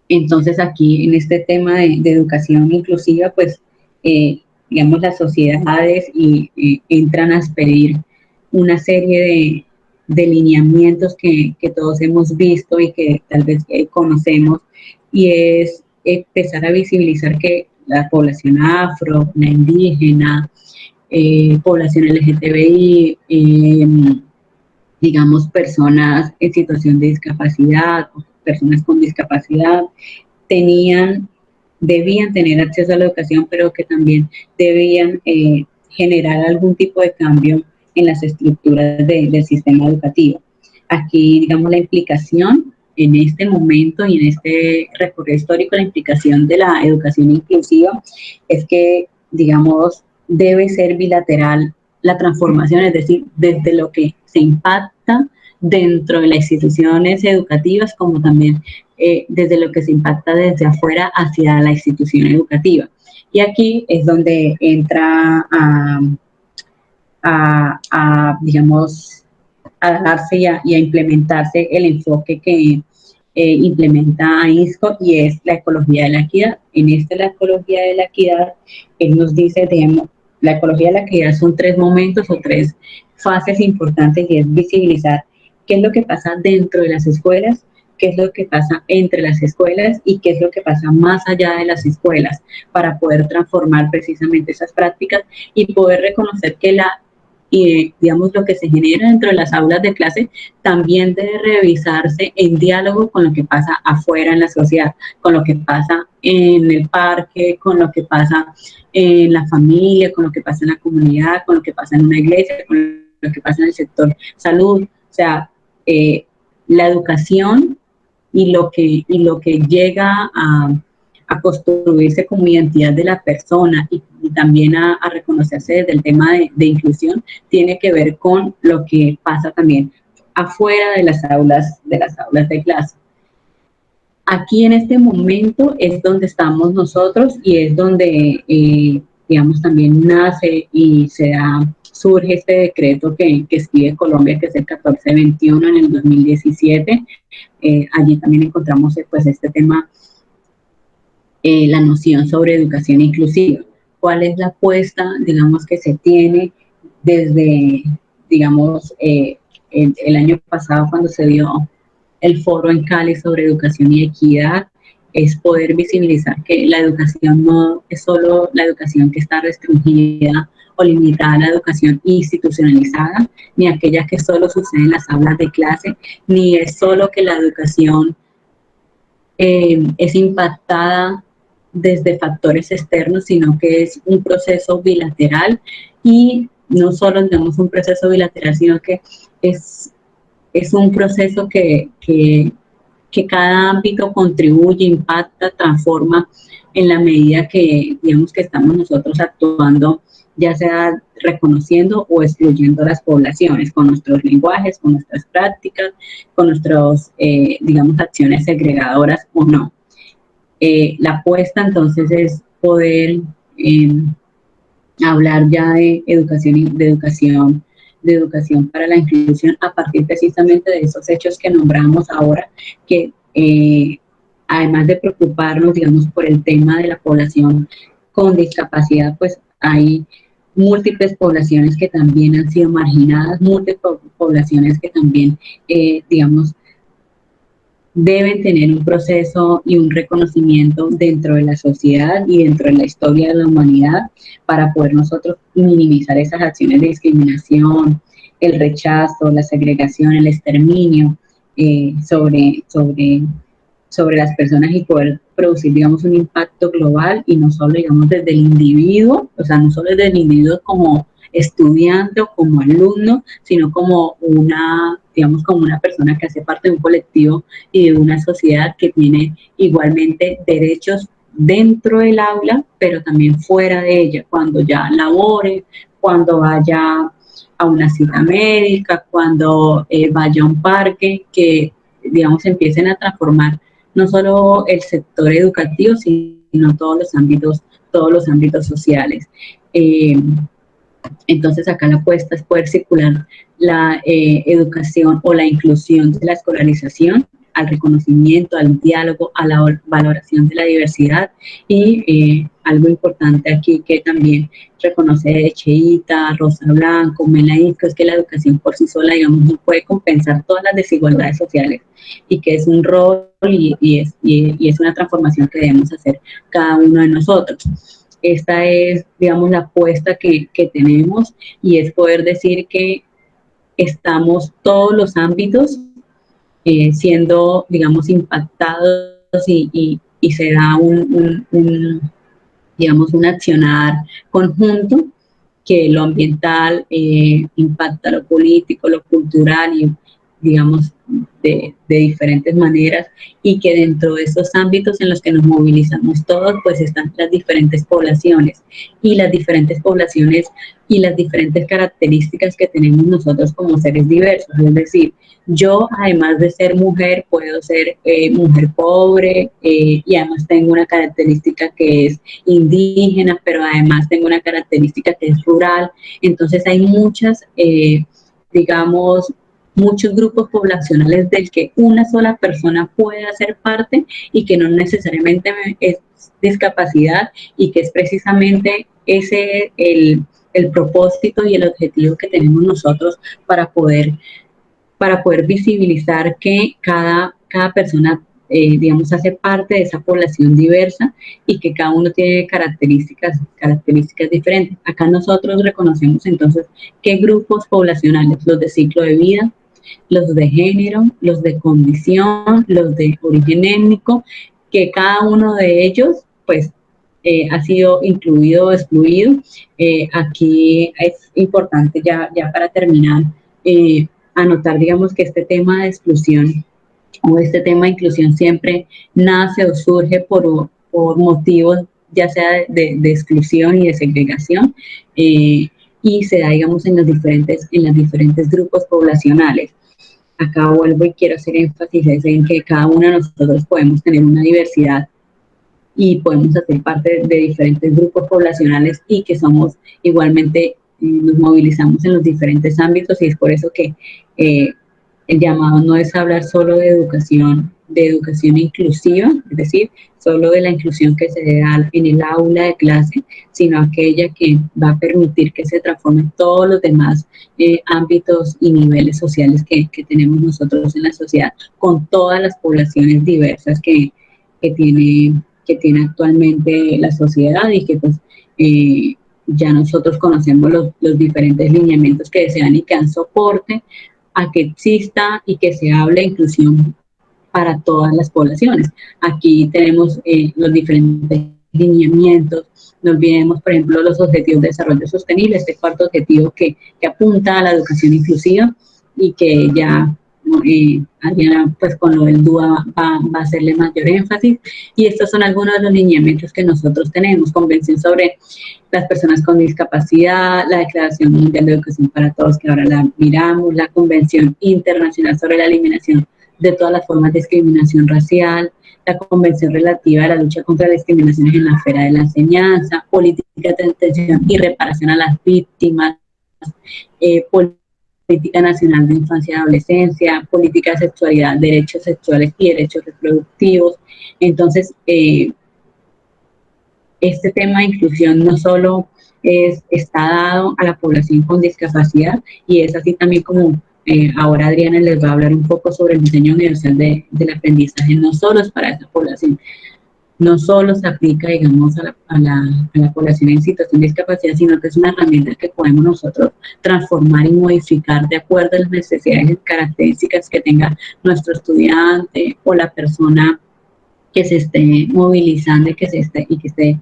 Entonces aquí en este tema de educación inclusiva, pues digamos las sociedades entran a expedir una serie de lineamientos que todos hemos visto y que tal vez conocemos, y es empezar a visibilizar que la población afro, la indígena, población LGTBI, digamos, personas en situación de discapacidad, personas con discapacidad, debían tener acceso a la educación, pero que también debían generar algún tipo de cambio en las estructuras del sistema educativo. Aquí, digamos, la implicación en este momento y en este recorrido histórico, la implicación de la educación inclusiva es que, digamos, debe ser bilateral la transformación, es decir, desde lo que se impacta dentro de las instituciones educativas, como también desde lo que se impacta desde afuera hacia la institución educativa. Y aquí es donde entra digamos, a darse y a implementarse el enfoque que implementa INSCO, y es la ecología de la equidad. En la ecología de la equidad, él nos dice, digamos, la ecología de la equidad son 3 momentos o 3 fases importantes, y es visibilizar qué es lo que pasa dentro de las escuelas, qué es lo que pasa entre las escuelas y qué es lo que pasa más allá de las escuelas, para poder transformar precisamente esas prácticas y poder reconocer que digamos, lo que se genera dentro de las aulas de clase también debe revisarse en diálogo con lo que pasa afuera en la sociedad, con lo que pasa en el parque, con lo que pasa en la familia, con lo que pasa en la comunidad, con lo que pasa en una iglesia, con lo que pasa en el sector salud. O sea, la educación y lo que llega a construirse como identidad de la persona y también a reconocerse desde el tema de inclusión, tiene que ver con lo que pasa también afuera de las aulas de clase. Aquí en este momento es donde estamos nosotros, y es donde, digamos, también nace y surge este decreto que expide Colombia, que es el 1421 en el 2017. Allí también encontramos pues este tema, la noción sobre educación inclusiva. ¿Cuál es la apuesta, digamos, que se tiene desde, digamos, el año pasado, cuando se dio el foro en Cali sobre educación y equidad? Es poder visibilizar que la educación no es solo la educación que está restringida o limitada a la educación institucionalizada, ni aquella que solo sucede en las aulas de clase, ni es solo que la educación es impactada desde factores externos, sino que es un proceso bilateral, y no solo tenemos un proceso bilateral, sino que es un proceso que cada ámbito contribuye, impacta, transforma en la medida que, digamos, que estamos nosotros actuando, ya sea reconociendo o excluyendo las poblaciones, con nuestros lenguajes, con nuestras prácticas, con nuestras, digamos, acciones segregadoras o no. La apuesta entonces es poder hablar ya de educación para la inclusión, a partir precisamente de esos hechos que nombramos ahora, que además de preocuparnos, digamos, por el tema de la población con discapacidad, pues hay múltiples poblaciones que también han sido marginadas, múltiples poblaciones que también, digamos, deben tener un proceso y un reconocimiento dentro de la sociedad y dentro de la historia de la humanidad, para poder nosotros minimizar esas acciones de discriminación, el rechazo, la segregación, el exterminio sobre las personas, y poder producir, digamos, un impacto global, y no solo, digamos, desde el individuo, o sea, no solo desde el individuo como estudiante o como alumno, sino como digamos, como una persona que hace parte de un colectivo y de una sociedad que tiene igualmente derechos dentro del aula, pero también fuera de ella, cuando ya labore, cuando vaya a una cita médica, cuando vaya a un parque, que, digamos, empiecen a transformar no solo el sector educativo, sino todos los ámbitos sociales. Entonces acá la apuesta es poder circular la educación o la inclusión de la escolarización al reconocimiento, al diálogo, a la valoración de la diversidad y algo importante aquí que también reconoce Cheita, Rosa Blanco, Melaísco, es que la educación por sí sola, digamos, no puede compensar todas las desigualdades sociales y que es un rol y es una transformación que debemos hacer cada uno de nosotros. Esta es, digamos, la apuesta que tenemos y es poder decir que estamos todos los ámbitos siendo, digamos, impactados y se da digamos, un accionar conjunto que lo ambiental impacta lo político, lo cultural y, digamos, de diferentes maneras y que dentro de esos ámbitos en los que nos movilizamos todos, pues están las diferentes poblaciones y las diferentes poblaciones y las diferentes características que tenemos nosotros como seres diversos. Es decir, yo además de ser mujer, puedo ser mujer pobre y además tengo una característica que es indígena, pero además tengo una característica que es rural. Entonces hay muchas, digamos, muchos grupos poblacionales del que una sola persona puede hacer parte y que no necesariamente es discapacidad y que es precisamente ese el propósito y el objetivo que tenemos nosotros para poder visibilizar que cada persona, digamos, hace parte de esa población diversa y que cada uno tiene características diferentes. Acá nosotros reconocemos entonces qué grupos poblacionales, los de ciclo de vida, los de género, los de condición, los de origen étnico, que cada uno de ellos, pues, ha sido incluido o excluido. Aquí es importante ya para terminar, anotar, digamos, que este tema de exclusión o este tema de inclusión siempre nace o surge por motivos ya sea de exclusión y de segregación y se da, digamos, en los diferentes grupos poblacionales. Acá vuelvo y quiero hacer énfasis en que cada uno de nosotros podemos tener una diversidad y podemos hacer parte de diferentes grupos poblacionales y que somos igualmente, nos movilizamos en los diferentes ámbitos y es por eso que el llamado no es hablar solo de educación inclusiva, es decir, solo de la inclusión que se da en el aula de clase, sino aquella que va a permitir que se transformen todos los demás ámbitos y niveles sociales que tenemos nosotros en la sociedad, con todas las poblaciones diversas que tiene actualmente la sociedad y que pues ya nosotros conocemos los diferentes lineamientos que desean y que dan soporte a que exista y que se hable de inclusión para todas las poblaciones. Aquí tenemos los diferentes lineamientos, no olvidemos, por ejemplo, los objetivos de desarrollo sostenible, este cuarto objetivo que apunta a la educación inclusiva y que ya Adriana, pues con lo del DUA va a hacerle mayor énfasis. Y estos son algunos de los lineamientos que nosotros tenemos: Convención sobre las personas con discapacidad, la Declaración Mundial de Educación para Todos, que ahora la miramos, la Convención Internacional sobre la Eliminación de todas las formas de discriminación racial, la Convención relativa a la lucha contra la discriminación en la esfera de la enseñanza, políticas de atención y reparación a las víctimas, política nacional de infancia y adolescencia, política de sexualidad, derechos sexuales y derechos reproductivos. Entonces, este tema de inclusión no solo está dado a la población con discapacidad, y es así también como ahora Adriana les va a hablar un poco sobre el diseño universal del aprendizaje. No solo es para esa población, no solo se aplica, digamos, a la población en situación de discapacidad, sino que es una herramienta que podemos nosotros transformar y modificar de acuerdo a las necesidades y características que tenga nuestro estudiante o la persona que se esté movilizando y que esté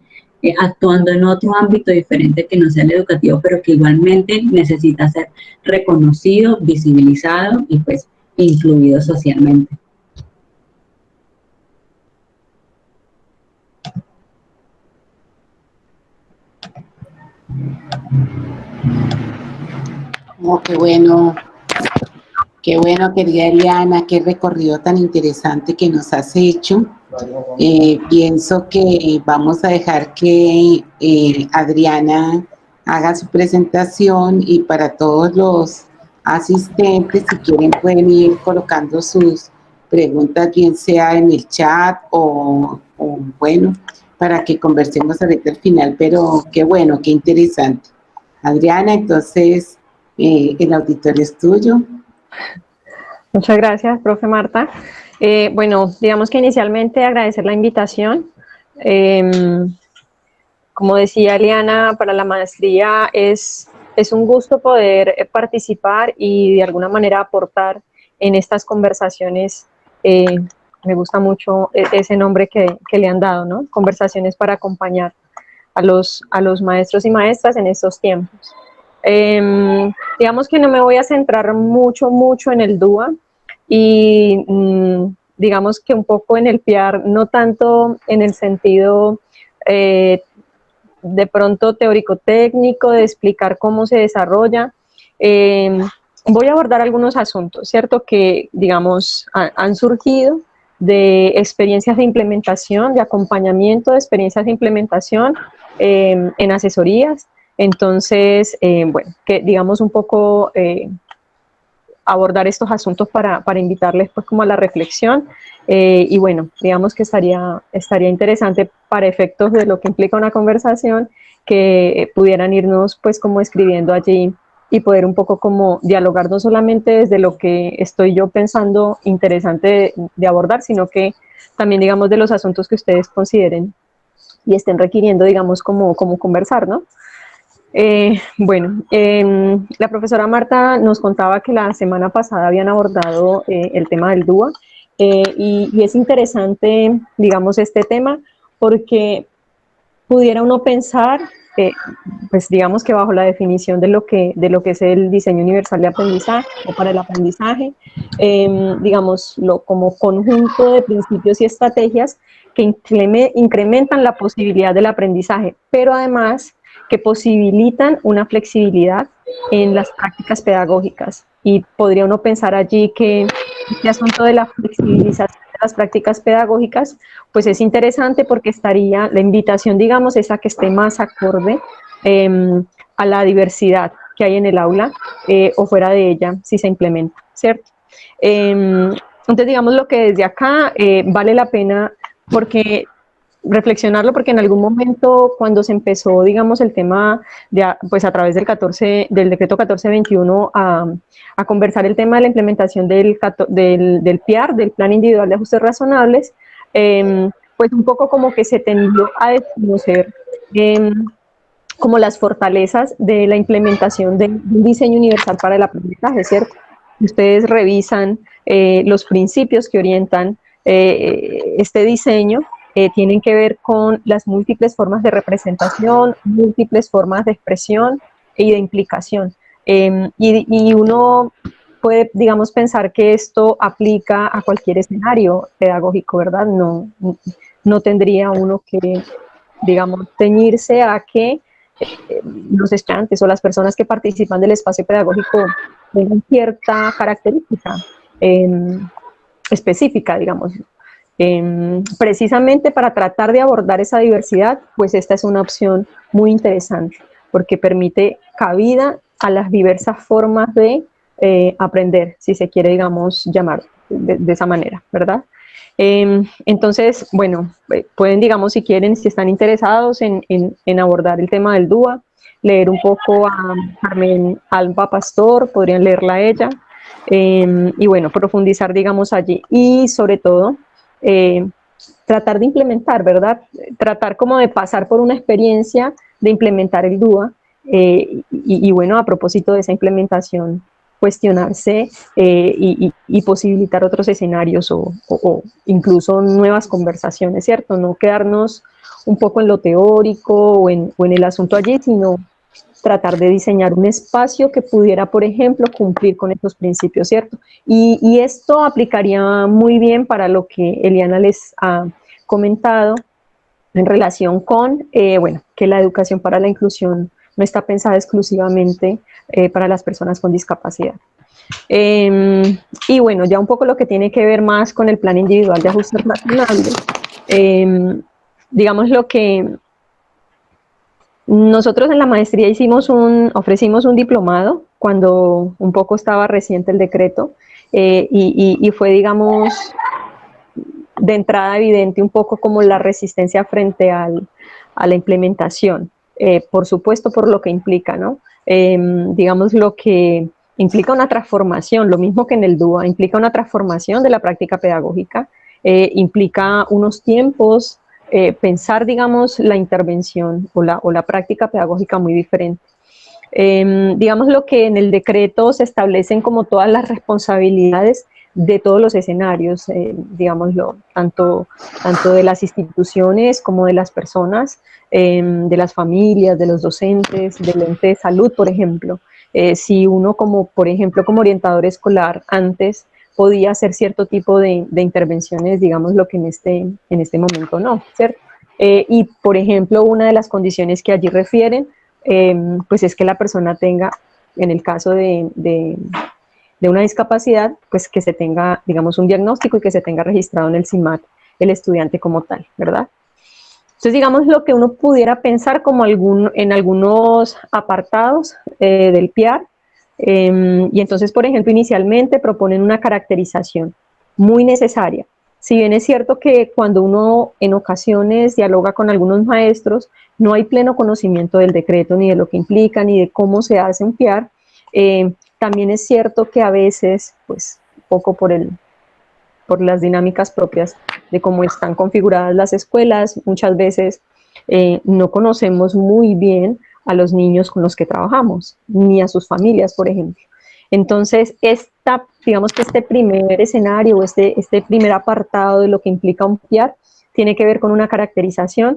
actuando en otro ámbito diferente que no sea el educativo, pero que igualmente necesita ser reconocido, visibilizado y pues incluido socialmente. Oh, qué bueno, querida Ariana, qué recorrido tan interesante que nos has hecho. Pienso que vamos a dejar que Adriana haga su presentación y para todos los asistentes, si quieren, pueden ir colocando sus preguntas, bien sea en el chat o bueno, para que conversemos ahorita al final, pero qué bueno, qué interesante. Adriana, entonces, el auditorio es tuyo. Muchas gracias, profe Marta. Bueno, digamos que inicialmente agradecer la invitación. Como decía Eliana, para la maestría es un gusto poder participar y de alguna manera aportar en estas conversaciones. Me gusta mucho ese nombre que le han dado, ¿no? Conversaciones para acompañar a los maestros y maestras en estos tiempos. Digamos que no me voy a centrar mucho en el DUA y digamos que un poco en el PR, no tanto en el sentido de pronto teórico-técnico, de explicar cómo se desarrolla. Voy a abordar algunos asuntos, ¿cierto? Que, digamos, han surgido de experiencias de implementación, de acompañamiento de experiencias de implementación en asesorías. Entonces, bueno, que digamos un poco abordar estos asuntos para invitarles pues como a la reflexión y bueno, digamos que estaría interesante para efectos de lo que implica una conversación que pudieran irnos pues como escribiendo allí y poder un poco como dialogar no solamente desde lo que estoy yo pensando interesante de abordar, sino que también digamos de los asuntos que ustedes consideren y estén requiriendo digamos como conversar, ¿no? Bueno, la profesora Marta nos contaba que la semana pasada habían abordado el tema del DUA y es interesante, digamos, este tema porque pudiera uno pensar, pues digamos que bajo la definición de lo que es el diseño universal de aprendizaje o para el aprendizaje, digamos, como conjunto de principios y estrategias que incrementan la posibilidad del aprendizaje, pero además que posibilitan una flexibilidad en las prácticas pedagógicas. Y podría uno pensar allí que este asunto de la flexibilización de las prácticas pedagógicas, pues es interesante porque estaría, la invitación, digamos, es a que esté más acorde a la diversidad que hay en el aula o fuera de ella, si se implementa, ¿cierto? Entonces, digamos, lo que desde acá vale la pena porque reflexionarlo porque en algún momento cuando se empezó, digamos, el tema de, pues a través del decreto 1421 a conversar el tema de la implementación del PIAR, del Plan Individual de Ajustes Razonables, pues un poco como que se tendió a desconocer como las fortalezas de la implementación de un diseño universal para el aprendizaje, ¿cierto? Ustedes revisan los principios que orientan este diseño, tienen que ver con las múltiples formas de representación, múltiples formas de expresión y de implicación. Y uno puede, digamos, pensar que esto aplica a cualquier escenario pedagógico, ¿verdad? No tendría uno que, digamos, ceñirse a que los estudiantes o las personas que participan del espacio pedagógico tengan cierta característica específica, digamos. Precisamente para tratar de abordar esa diversidad, pues esta es una opción muy interesante, porque permite cabida a las diversas formas de aprender, si se quiere, digamos, llamar de esa manera, ¿verdad? Entonces, bueno, pueden, digamos, si quieren, si están interesados en abordar el tema del DUA, leer un poco a Carmen Alba Pastor, podrían leerla a ella, y bueno, profundizar, digamos, allí. Y sobre todo, tratar de implementar, ¿verdad? Tratar como de pasar por una experiencia de implementar el DUA, y bueno, a propósito de esa implementación, cuestionarse y posibilitar otros escenarios o incluso nuevas conversaciones, ¿cierto? No quedarnos un poco en lo teórico o en el asunto allí, sino tratar de diseñar un espacio que pudiera, por ejemplo, cumplir con estos principios, ¿cierto? Y esto aplicaría muy bien para lo que Eliana les ha comentado en relación con, bueno, que la educación para la inclusión no está pensada exclusivamente para las personas con discapacidad. Y bueno, ya un poco lo que tiene que ver más con el plan individual de ajustes razonables, digamos lo que nosotros en la maestría ofrecimos un diplomado cuando un poco estaba reciente el decreto, y fue, digamos, de entrada evidente un poco como la resistencia frente a la implementación, por supuesto por lo que implica, ¿no? Digamos lo que implica una transformación, lo mismo que en el DUA, implica una transformación de la práctica pedagógica, implica unos tiempos, pensar, digamos, la intervención o la práctica pedagógica muy diferente. Digamos lo que en el decreto se establecen como todas las responsabilidades de todos los escenarios, digámoslo, tanto de las instituciones como de las personas, de las familias, de los docentes, del ente de salud, por ejemplo. Si uno como, por ejemplo, como orientador escolar antes podía hacer cierto tipo de intervenciones, digamos lo que en este momento no, ¿cierto? Y, por ejemplo, una de las condiciones que allí refieren, pues es que la persona tenga, en el caso de una discapacidad, pues que se tenga, digamos, un diagnóstico y que se tenga registrado en el CIMAT el estudiante como tal, ¿verdad? Entonces, digamos, lo que uno pudiera pensar como en algunos apartados del PIAR, y entonces, por ejemplo, inicialmente proponen una caracterización muy necesaria. Si bien es cierto que cuando uno en ocasiones dialoga con algunos maestros, no hay pleno conocimiento del decreto, ni de lo que implica, ni de cómo se hace un PIAR, también es cierto que a veces, pues, un poco por las dinámicas propias de cómo están configuradas las escuelas, muchas veces no conocemos muy bien a los niños con los que trabajamos, ni a sus familias, por ejemplo. Entonces, digamos que este primer escenario, este primer apartado de lo que implica un PIAR, tiene que ver con una caracterización,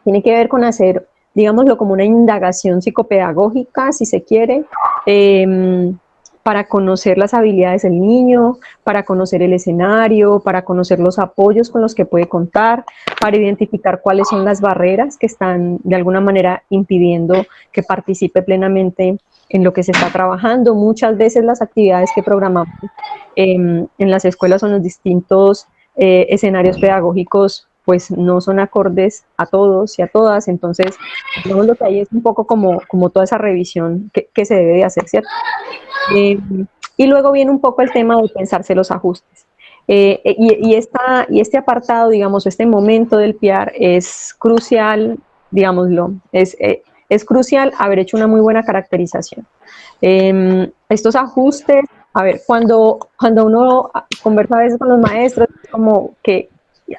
tiene que ver con hacer, digámoslo, como una indagación psicopedagógica, si se quiere, para conocer las habilidades del niño, para conocer el escenario, para conocer los apoyos con los que puede contar, para identificar cuáles son las barreras que están de alguna manera impidiendo que participe plenamente en lo que se está trabajando. Muchas veces las actividades que programamos en las escuelas o en los distintos escenarios pedagógicos pues no son acordes a todos y a todas, entonces digamos lo que hay es un poco como toda esa revisión que se debe de hacer, ¿cierto? Y luego viene un poco el tema de pensarse los ajustes. Y este apartado, digamos, este momento del PIAR es crucial, digámoslo, es crucial haber hecho una muy buena caracterización. Estos ajustes, a ver, cuando uno conversa a veces con los maestros, es como que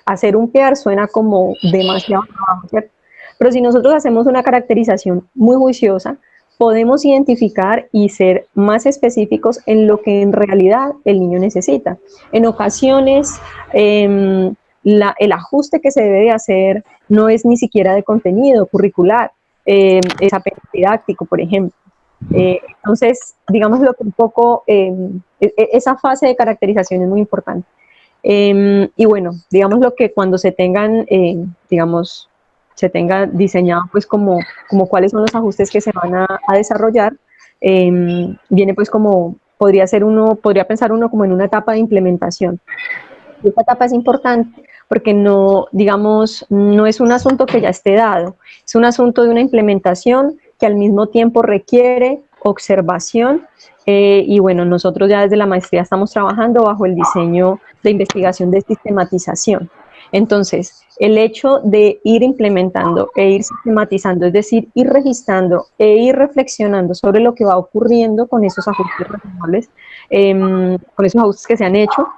hacer un PIAR suena como demasiado trabajo, ¿cierto? Pero si nosotros hacemos una caracterización muy juiciosa, podemos identificar y ser más específicos en lo que en realidad el niño necesita. En ocasiones, el ajuste que se debe de hacer no es ni siquiera de contenido curricular, es apenas didáctico, por ejemplo. Entonces, digamos lo que un poco, esa fase de caracterización es muy importante. Y bueno, digamos lo que cuando se tengan, digamos, se tenga diseñado pues como cuáles son los ajustes que se van a desarrollar, viene pues como, podría pensar uno como en una etapa de implementación. Y esta etapa es importante porque no, digamos, no es un asunto que ya esté dado, es un asunto de una implementación que al mismo tiempo requiere observación, y bueno, nosotros ya desde la maestría estamos trabajando bajo el diseño de investigación de sistematización. Entonces, el hecho de ir implementando e ir sistematizando, es decir, ir registrando e ir reflexionando sobre lo que va ocurriendo con esos ajustes regionales, con esos ajustes que se han hecho,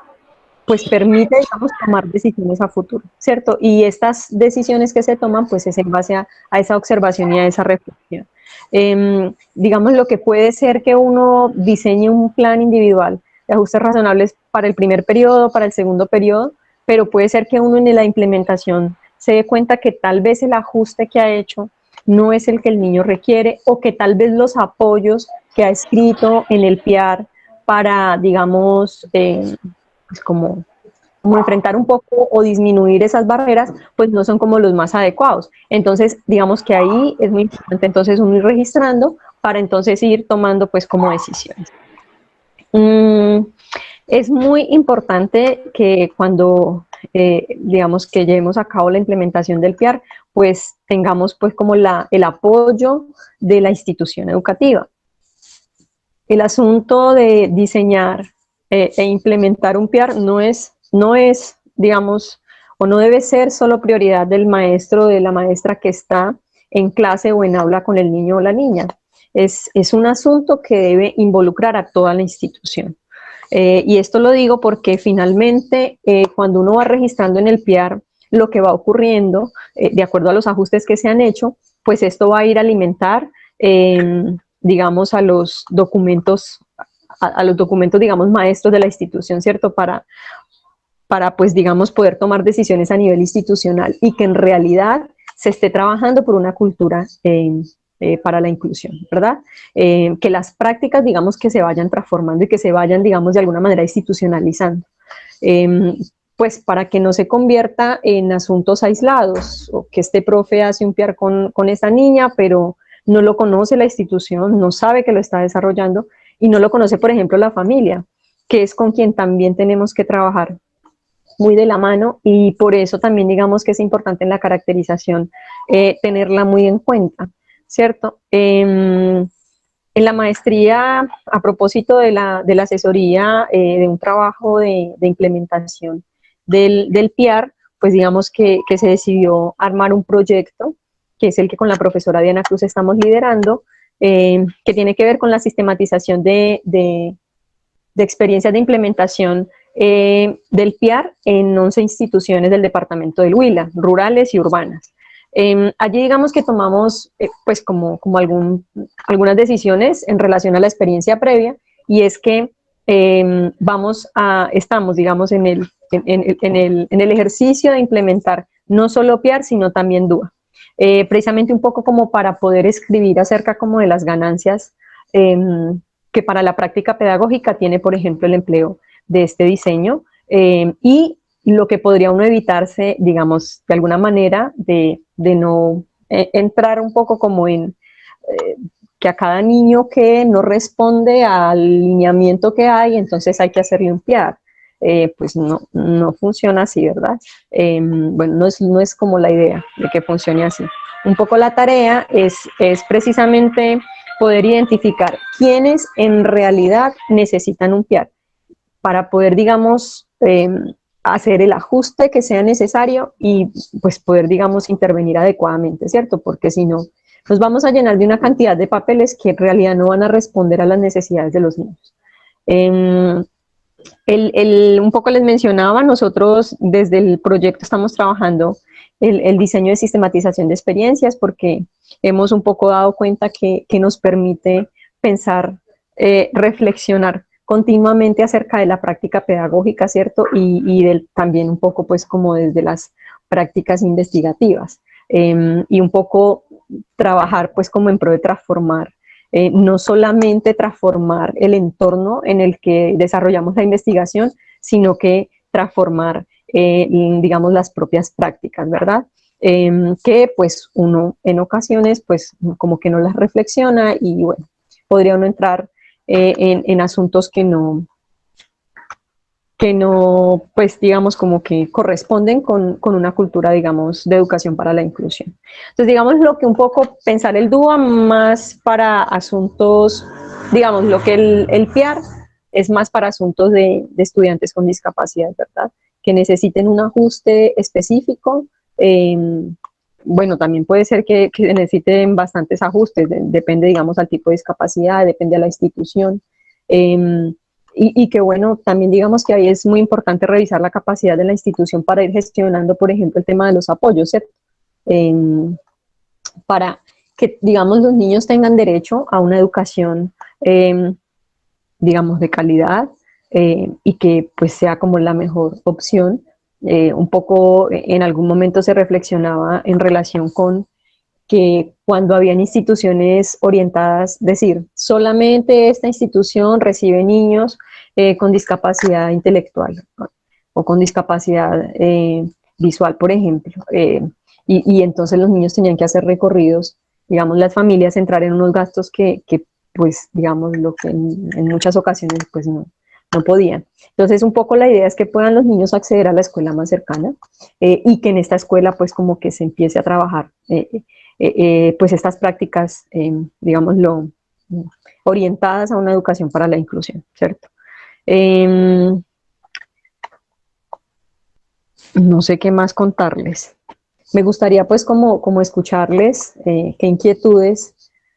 pues permite, digamos, tomar decisiones a futuro, ¿cierto? Y estas decisiones que se toman, pues es en base a esa observación y a esa reflexión. Digamos, lo que puede ser que uno diseñe un plan individual de ajustes razonables para el primer periodo, para el segundo periodo, pero puede ser que uno en la implementación se dé cuenta que tal vez el ajuste que ha hecho no es el que el niño requiere, o que tal vez los apoyos que ha escrito en el PIAR para, digamos, pues como enfrentar un poco o disminuir esas barreras, pues no son como los más adecuados. Entonces, digamos que ahí es muy importante entonces uno ir registrando para entonces ir tomando pues como decisiones. Es muy importante que cuando, digamos, que llevemos a cabo la implementación del PIAR, pues tengamos pues como el apoyo de la institución educativa. El asunto de diseñar e implementar un PIAR no es, digamos, o no debe ser solo prioridad del maestro o de la maestra que está en clase o en aula con el niño o la niña. Es un asunto que debe involucrar a toda la institución. Y esto lo digo porque finalmente cuando uno va registrando en el PIAR lo que va ocurriendo, de acuerdo a los ajustes que se han hecho, pues esto va a ir a alimentar, digamos, a los documentos, digamos, maestros de la institución, ¿cierto? Para, pues, digamos, poder tomar decisiones a nivel institucional y que en realidad se esté trabajando por una cultura para la inclusión, ¿verdad? Que las prácticas, digamos, que se vayan transformando y que se vayan, digamos, de alguna manera institucionalizando. Pues para que no se convierta en asuntos aislados, o que este profe hace un PIAR con esta niña, pero no lo conoce la institución, no sabe que lo está desarrollando, y no lo conoce, por ejemplo, la familia, que es con quien también tenemos que trabajar muy de la mano, y por eso también digamos que es importante en la caracterización tenerla muy en cuenta, ¿cierto? En la maestría, a propósito de la asesoría de un trabajo de implementación del PIAR, pues digamos que se decidió armar un proyecto, que es el que con la profesora Diana Cruz estamos liderando, que tiene que ver con la sistematización de experiencias de implementación del PIAR en 11 instituciones del departamento del Huila, rurales y urbanas. Allí digamos que tomamos pues como algunas decisiones en relación a la experiencia previa, y es que estamos digamos en el ejercicio de implementar no solo PIAR sino también DUA, precisamente un poco como para poder escribir acerca como de las ganancias que para la práctica pedagógica tiene, por ejemplo, el empleo de este diseño, y lo que podría uno evitarse, digamos, de alguna manera, de no entrar un poco como en que a cada niño que no responde al lineamiento que hay, entonces hay que hacerle un PIAR. Pues no funciona así, ¿verdad? Bueno, no es como la idea de que funcione así. Un poco la tarea es precisamente poder identificar quiénes en realidad necesitan un PIAR para poder, digamos, hacer el ajuste que sea necesario y pues poder, digamos, intervenir adecuadamente, ¿cierto? Porque si no, nos vamos a llenar de una cantidad de papeles que en realidad no van a responder a las necesidades de los niños. Un poco les mencionaba, nosotros desde el proyecto estamos trabajando el diseño de sistematización de experiencias, porque hemos un poco dado cuenta que nos permite pensar, reflexionar continuamente acerca de la práctica pedagógica, ¿cierto? Y también un poco pues como desde las prácticas investigativas, y un poco trabajar pues como en pro de transformar, no solamente transformar el entorno en el que desarrollamos la investigación, sino que transformar, digamos, las propias prácticas, ¿verdad? Que pues uno en ocasiones pues como que no las reflexiona y bueno, podría uno entrar en asuntos que no, pues digamos como que corresponden con una cultura, digamos, de educación para la inclusión. Entonces, digamos lo que un poco pensar el DUA más para asuntos, digamos, lo que el PIAR es más para asuntos de estudiantes con discapacidad, ¿verdad? Que necesiten un ajuste específico. Bueno, también puede ser que necesiten bastantes ajustes, depende, digamos, al tipo de discapacidad, depende de la institución. Y que bueno, también digamos que ahí es muy importante revisar la capacidad de la institución para ir gestionando, por ejemplo, el tema de los apoyos, ¿cierto? Para que, digamos, los niños tengan derecho a una educación, digamos, de calidad, y que pues sea como la mejor opción. Un poco en algún momento se reflexionaba en relación con que cuando habían instituciones orientadas, decir, solamente esta institución recibe niños con discapacidad intelectual, ¿no? O con discapacidad visual, por ejemplo, y entonces los niños tenían que hacer recorridos, digamos, las familias entrar en unos gastos que pues, digamos, lo que en muchas ocasiones, pues, no podían. Entonces, un poco la idea es que puedan los niños acceder a la escuela más cercana, y que en esta escuela, pues, como que se empiece a trabajar pues estas prácticas, digámoslo, orientadas a una educación para la inclusión, ¿cierto? Em, no sé qué más contarles. Me gustaría pues como escucharles qué inquietudes.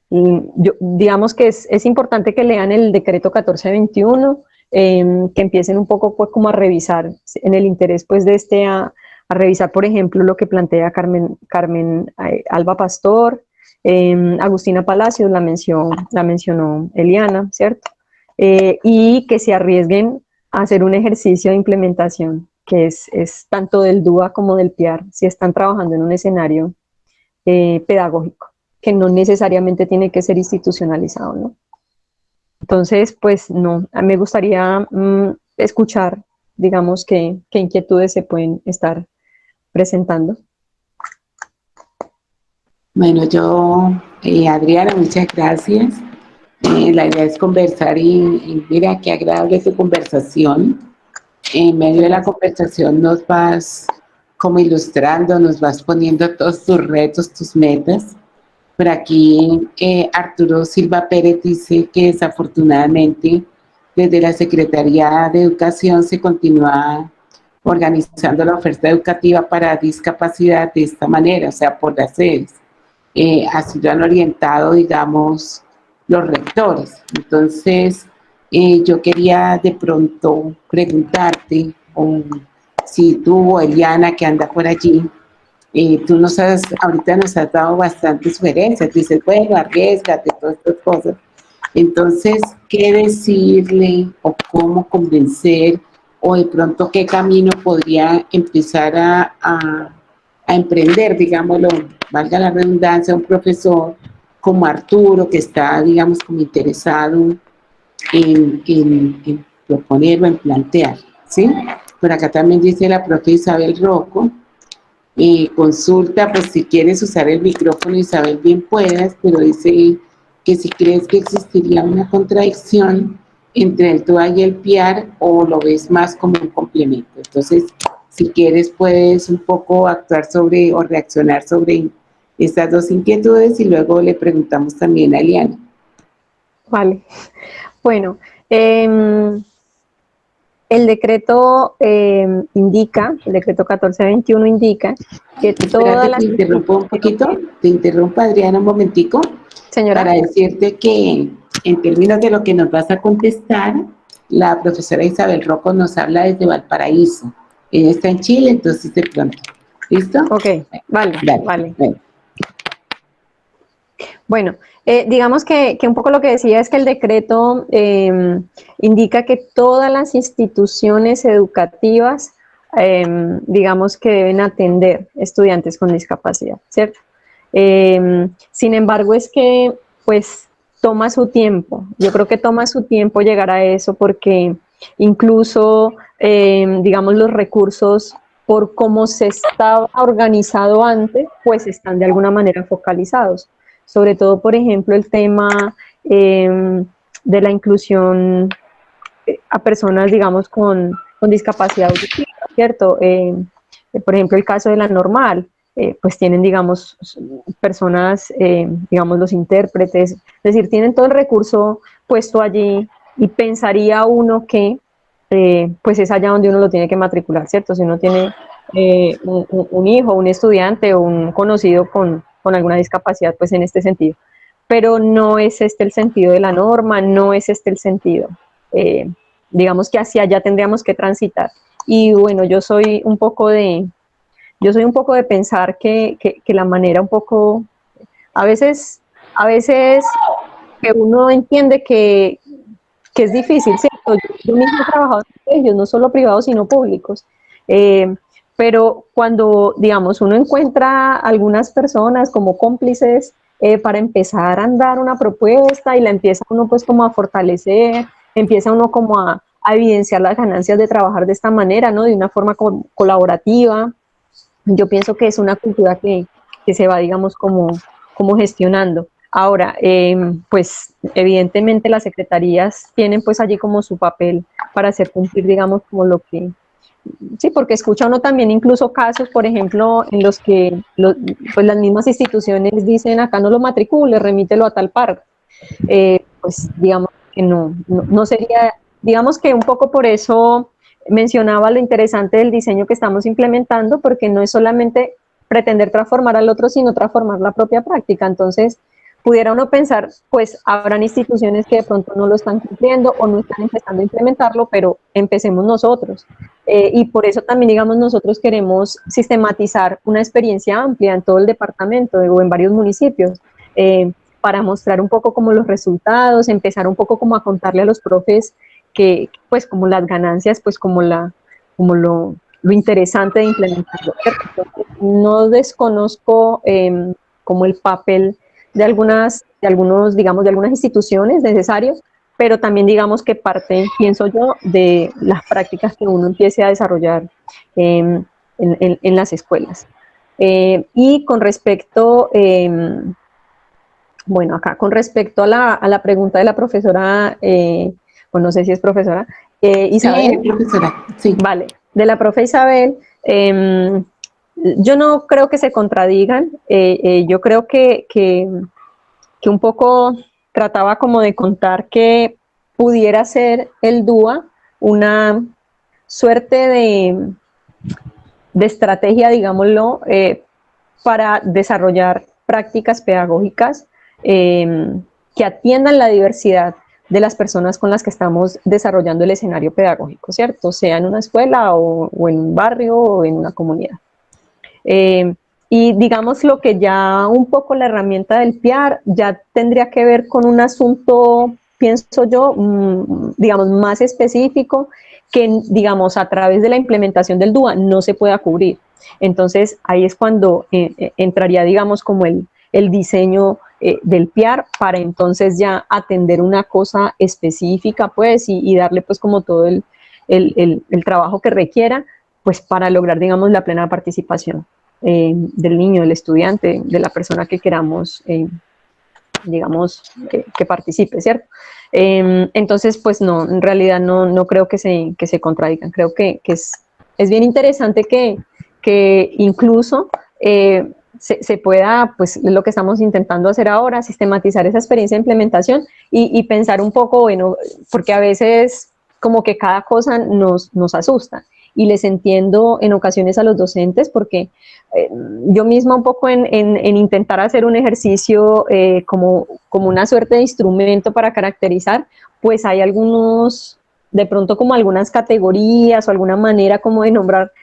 Digamos que es importante que lean el decreto 1421, que empiecen un poco pues como a revisar en el interés pues de a revisar por ejemplo lo que plantea Carmen Alba Pastor, Agustina Palacios la mencionó Eliana, ¿cierto? Y que se arriesguen a hacer un ejercicio de implementación que es tanto del DUA como del PIAR, si están trabajando en un escenario pedagógico, que no necesariamente tiene que ser institucionalizado, ¿no? Entonces, pues no, me gustaría escuchar, digamos, qué inquietudes se pueden estar presentando. Bueno, Adriana, muchas gracias. La idea es conversar y mira qué agradable tu conversación. En medio de la conversación nos vas como ilustrando, nos vas poniendo todos tus retos, tus metas. Por aquí Arturo Silva Pérez dice que desafortunadamente desde la Secretaría de Educación se continúa organizando la oferta educativa para discapacidad de esta manera, o sea, por las sedes. Así lo han orientado, digamos, los rectores. Entonces, yo quería de pronto preguntarte, si tú o Eliana, que anda por allí, ahorita nos has dado bastantes sugerencias, dices, bueno, arriesgate, todas estas cosas. Entonces, ¿qué decirle o cómo convencer o de pronto qué camino podría empezar a emprender, digámoslo, valga la redundancia, un profesor como Arturo, que está, digamos, como interesado en proponer o en plantear, ¿sí? Por acá también dice la profe Isabel Rocco, consulta, pues si quieres usar el micrófono, Isabel, bien puedas, pero dice que si crees que existiría una contradicción entre el TUA y el PIAR o lo ves más como un complemento. Entonces, si quieres, puedes un poco actuar sobre o reaccionar sobre estas dos inquietudes y luego le preguntamos también a Eliana. Vale, bueno, el decreto indica, el decreto 1421 indica que todas Espérate, las te interrumpo un poquito, instituciones... te interrumpo, Adriana, un momentico, Señora. para decirte que en términos de lo que nos vas a contestar, la profesora Isabel Rocco nos habla desde Valparaíso. Ella está en Chile, entonces de pronto. ¿Listo? Ok, vale, Dale, vale. dale. Bueno, digamos que un poco lo que decía es que el decreto indica que todas las instituciones educativas, digamos que deben atender estudiantes con discapacidad, ¿cierto? Sin embargo, es que, pues, toma su tiempo. Yo creo que toma su tiempo llegar a eso porque incluso, digamos, los recursos por cómo se estaba organizado antes, pues están de alguna manera focalizados. Sobre todo, por ejemplo, el tema de la inclusión a personas, digamos, con discapacidad auditiva, ¿cierto? Por ejemplo, el caso de la normal, pues tienen, digamos, personas, digamos, los intérpretes, es decir, tienen todo el recurso puesto allí y pensaría uno que, pues es allá donde uno lo tiene que matricular, ¿cierto? Si uno tiene un hijo, un estudiante o un conocido con alguna discapacidad, pues en este sentido. Pero no es este el sentido de la norma, no es este el sentido. Digamos que hacia allá tendríamos que transitar. Y bueno, yo soy un poco de pensar que la manera un poco, a veces que uno entiende que es difícil, ¿cierto? Yo mismo he trabajado en colegios, no solo privados, sino públicos. Pero cuando, digamos, uno encuentra algunas personas como cómplices para empezar a andar una propuesta y la empieza uno pues como a fortalecer, empieza uno como a evidenciar las ganancias de trabajar de esta manera, ¿no? De una forma colaborativa. Yo pienso que es una cultura que se va, digamos, como gestionando. Ahora, pues evidentemente las secretarías tienen pues allí como su papel para hacer cumplir, digamos, como lo que... Sí, porque escucha uno también incluso casos, por ejemplo, en los que pues las mismas instituciones dicen acá no lo matricule, remítelo a tal par. Pues digamos que no sería digamos que un poco por eso mencionaba lo interesante del diseño que estamos implementando, porque no es solamente pretender transformar al otro, sino transformar la propia práctica. Entonces, pudiera uno pensar, pues habrán instituciones que de pronto no lo están cumpliendo o no están empezando a implementarlo, pero empecemos nosotros. Y por eso también, digamos, nosotros queremos sistematizar una experiencia amplia en todo el departamento o en varios municipios, para mostrar un poco como los resultados, empezar un poco como a contarle a los profes que, pues, como las ganancias, pues, como lo interesante de implementarlo. Entonces, no desconozco como el papel de algunos, digamos, de algunas instituciones necesarios, pero también digamos que parte, pienso yo, de las prácticas que uno empiece a desarrollar en las escuelas. Y con respecto, bueno, acá con respecto a la pregunta de la profesora, pues no sé si es profesora, Isabel. Sí, profesora, sí. Vale, de la profe Isabel, yo no creo que se contradigan, yo creo que un poco trataba como de contar que pudiera ser el DUA una suerte de estrategia, digámoslo, para desarrollar prácticas pedagógicas que atiendan la diversidad de las personas con las que estamos desarrollando el escenario pedagógico, ¿cierto? Sea en una escuela o en un barrio o en una comunidad. Y digamos lo que ya un poco la herramienta del PIAR ya tendría que ver con un asunto, pienso yo, digamos, más específico que, digamos, a través de la implementación del DUA no se pueda cubrir. Entonces, ahí es cuando entraría, digamos, como el diseño del PIAR para entonces ya atender una cosa específica, pues, y darle, pues, como todo el trabajo que requiera, pues, para lograr, digamos, la plena participación del niño, del estudiante, de la persona que queramos, digamos, que participe, ¿cierto? Entonces, pues no, en realidad no creo que se contradigan. Creo que es bien interesante que incluso se pueda, pues lo que estamos intentando hacer ahora, sistematizar esa experiencia de implementación y pensar un poco, bueno, porque a veces como que cada cosa nos asusta y les entiendo en ocasiones a los docentes porque yo misma un poco en intentar hacer un ejercicio como una suerte de instrumento para caracterizar, pues hay algunos, de pronto como algunas categorías o alguna manera como de nombrar,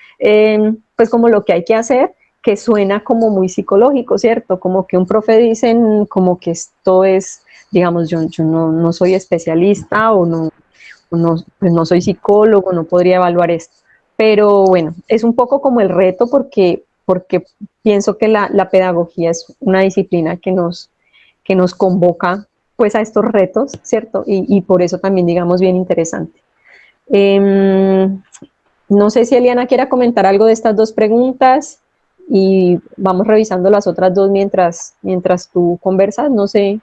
pues como lo que hay que hacer, que suena como muy psicológico, ¿cierto? Como que un profe dicen como que esto es, digamos, yo no soy especialista o pues no soy psicólogo, no podría evaluar esto. Pero bueno, es un poco como el reto porque pienso que la pedagogía es una disciplina que nos convoca pues a estos retos, ¿cierto? Y por eso también, digamos, bien interesante. No sé si Eliana quiera comentar algo de estas dos preguntas y vamos revisando las otras dos mientras tú conversas, no sé